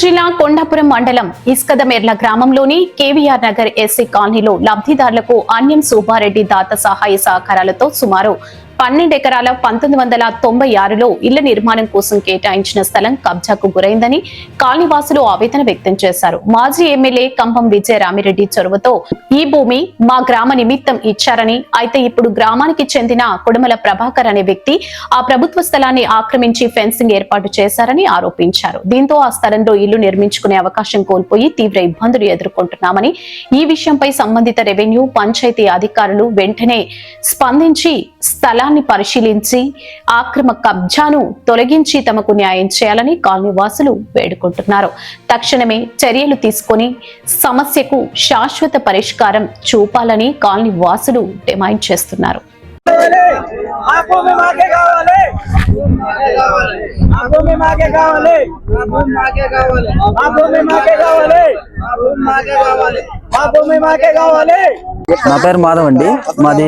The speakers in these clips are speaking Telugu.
జిల్లా కొండాపురం మండలం ఇస్కదమెర్ల గ్రామంలోని కేవీఆర్ నగర్ ఎస్సీ కాలనీలో లబ్ధిదారులకు అన్యం సుబ్బారెడ్డి దాత సహాయ సహకారాలతో సుమారు 12 ఎకరాల 1996లో ఇళ్ల నిర్మాణం కోసం కేటాయించిన స్థలం కబ్జాకు గురైందని కాలనీవాసులు ఆవేదన వ్యక్తం చేశారు. మాజీ ఎమ్మెల్యే కంపం విజయరామిరెడ్డి చొరవతో ఈ భూమి మా గ్రామ నిమిత్తం ఇచ్చారని, అయితే ఇప్పుడు గ్రామానికి చెందిన కుడుమల ప్రభాకర్ అనే వ్యక్తి ఆ ప్రభుత్వ స్థలాన్ని ఆక్రమించి ఫెన్సింగ్ ఏర్పాటు చేశారని ఆరోపించారు. దీంతో ఆ స్థలంలో ఇల్లు నిర్మించుకునే అవకాశం కోల్పోయి తీవ్ర ఇబ్బందులు ఎదుర్కొంటున్నామని, ఈ విషయంపై సంబంధిత రెవెన్యూ పంచాయతీ అధికారులు వెంటనే స్పందించి స్థలాన్ని పరిశీలించి ఆక్రమ కబ్జాను తొలగించి తమకు న్యాయం చేయాలని కాలనీ వాసులు వేడుకుంటున్నారు. తక్షణమే చర్యలు తీసుకొని సమస్యకు శాశ్వత పరిష్కారం చూపాలని కాలనీ వాసులు డిమాండ్ చేస్తున్నారు. నా పేరు మాధవ్ అండి. మాది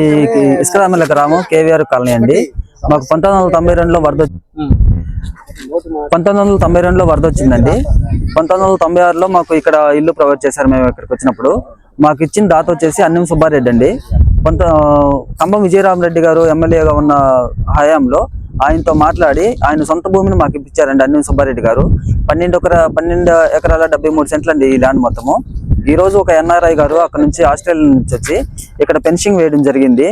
ఇస్కదమెర్ల గ్రామం కేవీఆర్ కాలనీ అండి. మాకు 1992లో వరద వచ్చిందండి. 1996లో మాకు ఇక్కడ ఇల్లు ప్రొవైడ్ చేశారు. మేము ఇక్కడికి వచ్చినప్పుడు మాకు ఇచ్చిన దాత వచ్చేసి అన్నం సుబ్బారెడ్డి అండి. కంపం విజయరామిరెడ్డి గారు ఎమ్మెల్యేగా ఉన్న హయాంలో ఆయనతో మాట్లాడి ఆయన సొంత భూమిని మాకు ఇప్పించారండి. అన్నం సుబ్బారెడ్డి గారు 12 ఎకరాల 73 సెంట్లు అండి ఈ ల్యాండ్ మొత్తము. ఈ రోజు ఒక ఎన్ఆర్ఐ గారు అక్కడ నుంచి ఆస్ట్రేలియా నుంచి వచ్చి ఇక్కడ ఫెన్సింగ్ వేయడం జరిగింది.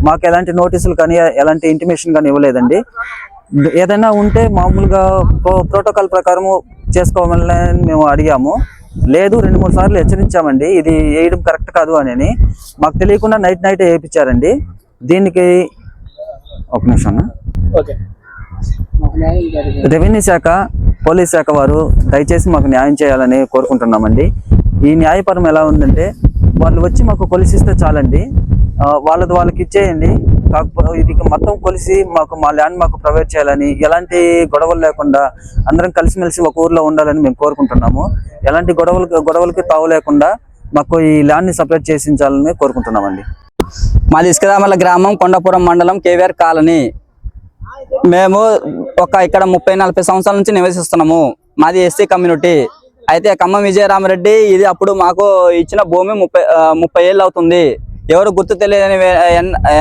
మాకు ఎలాంటి నోటీసులు కానీ ఎలాంటి ఇంటిమేషన్ కానీ ఇవ్వలేదండి. ఏదైనా ఉంటే మామూలుగా ప్రోటోకాల్ ప్రకారం చేసుకోవాలని మేము అడిగాము. లేదు 2-3 సార్లు హెచ్చరించామండి, ఇది వేయడం కరెక్ట్ కాదు అని. మాకు తెలియకుండా నైట్ వేయించారండి. దీనికి ఒక నిమిషం, రెవెన్యూ శాఖ పోలీస్ శాఖ వారు దయచేసి మాకు న్యాయం చేయాలని కోరుకుంటున్నామండి. ఈ న్యాయపరం ఎలా ఉందంటే వాళ్ళు వచ్చి మాకు కొలిసిస్తే చాలండి, వాళ్ళకి ఇచ్చేయండి. కాకపోతే ఇది మొత్తం కొలిసి మా ల్యాండ్ మాకు ప్రొవైడ్ చేయాలని, ఎలాంటి గొడవలు లేకుండా అందరం కలిసిమెలిసి ఒక ఊర్లో ఉండాలని మేము కోరుకుంటున్నాము. ఎలాంటి గొడవలకి తావు లేకుండా మాకు ఈ ల్యాండ్ని సపరేట్ చేసించాలని కోరుకుంటున్నామండి. మాది ఇస్కదమెర్ల గ్రామం కొండాపురం మండలం కేవీఆర్ కాలనీ. మేము ఇక్కడ 30-40 సంవత్సరాల నుంచి నివసిస్తున్నాము. మాది ఎస్సీ కమ్యూనిటీ. అయితే కంపం విజయరామిరెడ్డి ఇది అప్పుడు మాకు ఇచ్చిన భూమి 30 ఏళ్ళు అవుతుంది. ఎవరు గుర్తు తెలియని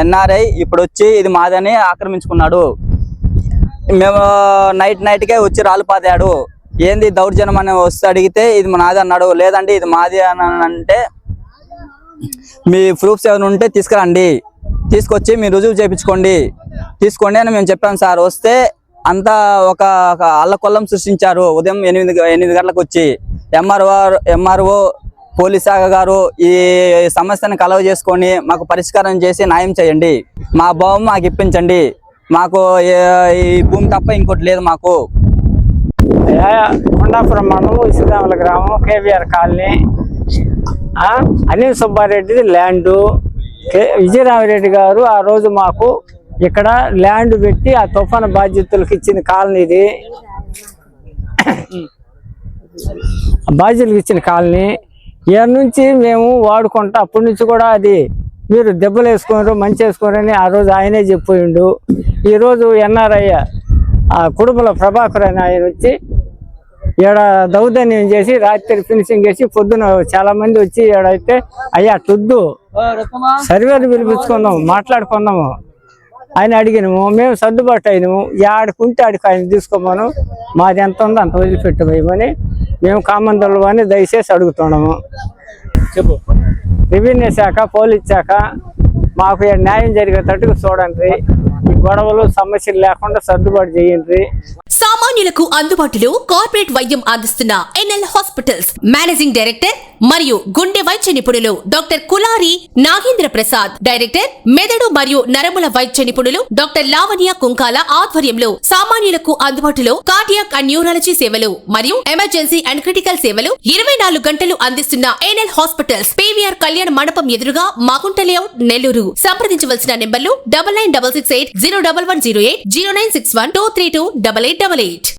ఎన్ఆర్ఐ ఇప్పుడు వచ్చి ఇది మాదని ఆక్రమించుకున్నాడు. మేము నైట్కే వచ్చి రాళ్ళు పాతాడు. ఏంది దౌర్జన్యం అని వస్తే అడిగితే ఇది నాది అన్నాడు. లేదండి ఇది మాది అని అంటే మీ ప్రూఫ్స్ ఏమైనా ఉంటే తీసుకురండి, తీసుకొచ్చి మీరు రుజువు చేయించుకోండి అని మేము చెప్పాం సార్. వస్తే అంతా ఒక అల్లకొల్లం సృష్టించారు. ఉదయం 8 గంటలకు వచ్చి ఎంఆర్ఓ పోలీస్ శాఖ గారు ఈ సమస్యను కలవ చేసుకొని మాకు పరిష్కారం చేసి న్యాయం చేయండి, మా భూమి మాకు ఇప్పించండి, మాకు ఈ భూమి తప్ప ఇంకోటి లేదు మాకు. కొండాపురం మండలం ఇస్కదమెర్ల గ్రామం కేవీఆర్ కాలనీ. అనిల్ సుబ్బారెడ్డి ల్యాండు. విజయరామిరెడ్డి గారు ఆ రోజు మాకు ఇక్కడ ల్యాండ్ పెట్టి ఆ తుఫాను బాధ్యతలకు ఇచ్చిన కాలనీ ఇది. బాధ్యతలకు ఇచ్చిన కాలనీ ఇక్కడ నుంచి మేము వాడుకుంటా అప్పటి నుంచి కూడా అది మీరు దెబ్బలు వేసుకోరు మంచి వేసుకోరని ఆ రోజు ఆయనే చెప్పిపోయిండు. ఈరోజు ఎన్ఆర్ఐ కుడుమల ప్రభాకర్ అని ఆయన వచ్చి ఈడ దౌర్జన్యం చేసి రాత్రి ఫినిషింగ్ చేసి పొద్దున చాలా మంది వచ్చి ఈడైతే అయ్యా టుద్దు సర్వేలు పిలిపించుకుందాం మాట్లాడుకుందాము ఆయన అడిగినాము. మేము సర్దుబాటు అయినాము. ఆడికుంటే ఆడికి ఆయన తీసుకోమను, మాది ఎంత ఉందో అంత వదిలిపెట్టమని మేము కామందలు అని దయచేసి అడుగుతున్నాము. చెప్పు. రెవెన్యూ శాఖ పోలీస్ శాఖ మాకు న్యాయం జరిగేటట్టుగా చూడండి. ఈ గొడవలు సమస్యలు లేకుండా సర్దుబాటు చేయండి. సామాన్యులకు అందుబాటులో కార్పొరేట్ వైద్యం అందిస్తున్న ఎన్ఎల్ హాస్పిటల్స్ మేనేజింగ్ డైరెక్టర్ మరియు గుండె వైద్య నిపుణులు డాక్టర్ కులారి నాగేంద్ర ప్రసాద్, డైరెక్టర్ మెదడు మరియు నరముల వైద్య నిపుణులు డాక్టర్ లావణ్య కుంకాల ఆధ్వర్యంలో సామాన్యులకు అందుబాటులో కార్డియాక్ అండ్ న్యూరాలజీ సేవలు మరియు ఎమర్జెన్సీ అండ్ క్రిటికల్ సేవలు 24 గంటలు అందిస్తున్న ఎన్ఎల్ హాస్పిటల్స్ పీవీఆర్ కళ్యాణ మండపం ఎదురుగా మాగుంట లేఅవుట్ నెల్లూరు. సంప్రదించవలసిన నెంబర్లు 9966801108, 0961232888.